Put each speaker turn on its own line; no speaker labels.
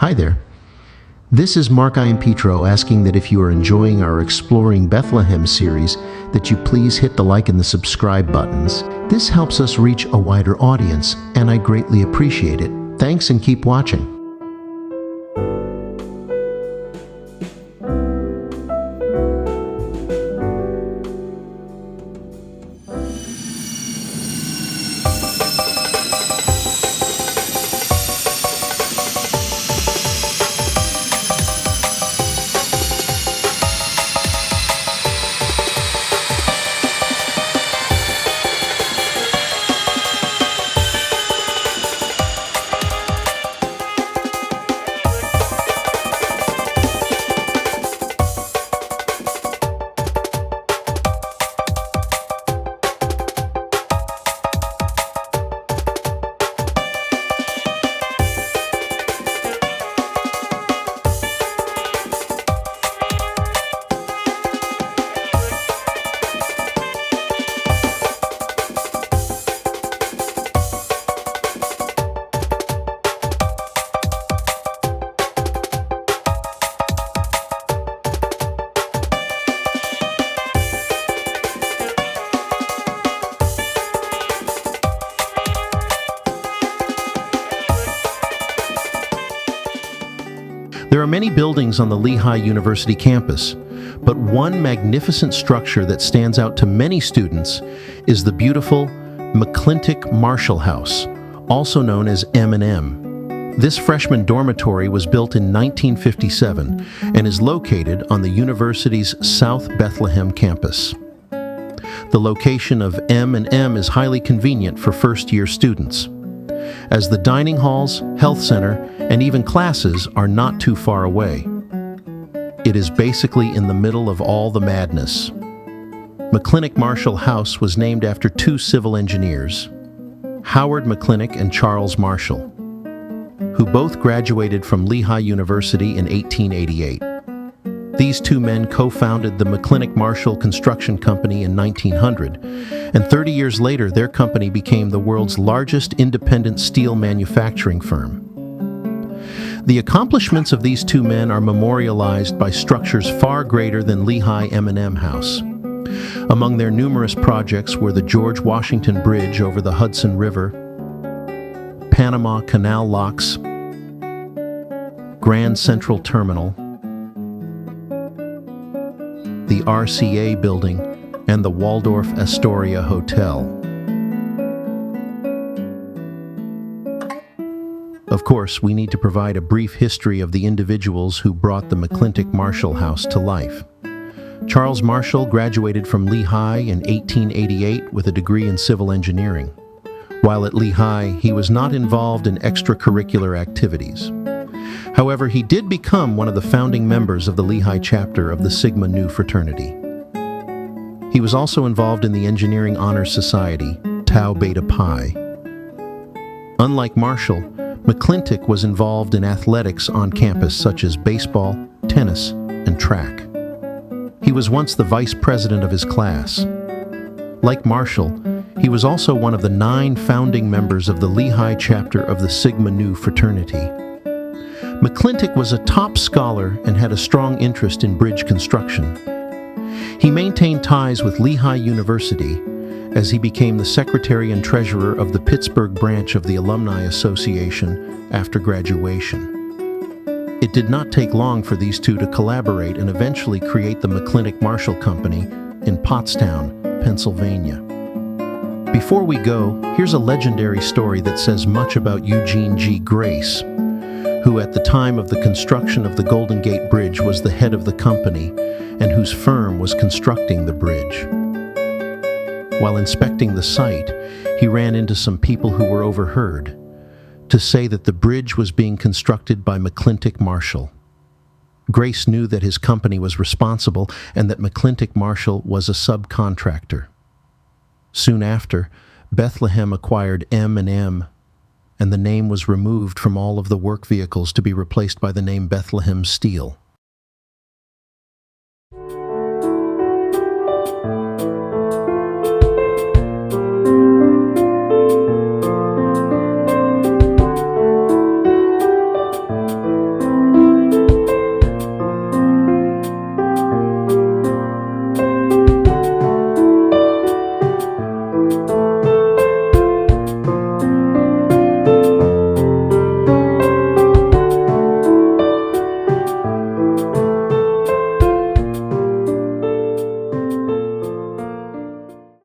Hi there. This is Mark Ian asking that if you are enjoying our Exploring Bethlehem series, that you please hit the like and the subscribe buttons. This helps us reach a wider audience, and I greatly appreciate it. Thanks and keep watching. There are many buildings on the Lehigh University campus, but one magnificent structure that stands out to many students is the beautiful McClintic Marshall House, also known as M&M. This freshman dormitory was built in 1957 and is located on the university's South Bethlehem campus. The location of M&M is highly convenient for first-year students, as the dining halls, health center, and even classes are not too far away. It is basically in the middle of all the madness. McClintic Marshall House was named after two civil engineers, Howard McClintic and Charles Marshall, who both graduated from Lehigh University in 1888. These two men co-founded the McClintic Marshall Construction Company in 1900, and 30 years later their company became the world's largest independent steel manufacturing firm. The accomplishments of these two men are memorialized by structures far greater than Lehigh M&M House. Among their numerous projects were the George Washington Bridge over the Hudson River, Panama Canal locks, Grand Central Terminal, the RCA building, and the Waldorf Astoria Hotel. Of course, we need to provide a brief history of the individuals who brought the McClintic Marshall House to life. Charles Marshall graduated from Lehigh in 1888 with a degree in civil engineering. While at Lehigh, he was not involved in extracurricular activities. However, he did become one of the founding members of the Lehigh chapter of the Sigma Nu fraternity. He was also involved in the Engineering Honor Society, Tau Beta Pi. Unlike Marshall, McClintic was involved in athletics on campus such as baseball, tennis, and track. He was once the vice president of his class. Like Marshall, he was also one of the 9 founding members of the Lehigh chapter of the Sigma Nu fraternity. McClintic was a top scholar and had a strong interest in bridge construction. He maintained ties with Lehigh University as he became the secretary and treasurer of the Pittsburgh branch of the Alumni Association after graduation. It did not take long for these two to collaborate and eventually create the McClintic Marshall Company in Pottstown, Pennsylvania. Before we go, here's a legendary story that says much about Eugene G. Grace, who at the time of the construction of the Golden Gate Bridge was the head of the company and whose firm was constructing the bridge. While inspecting the site, he ran into some people who were overheard to say that the bridge was being constructed by McClintic Marshall. Grace knew that his company was responsible and that McClintic Marshall was a subcontractor. Soon after, Bethlehem acquired M&M, and the name was removed from all of the work vehicles to be replaced by the name Bethlehem Steel.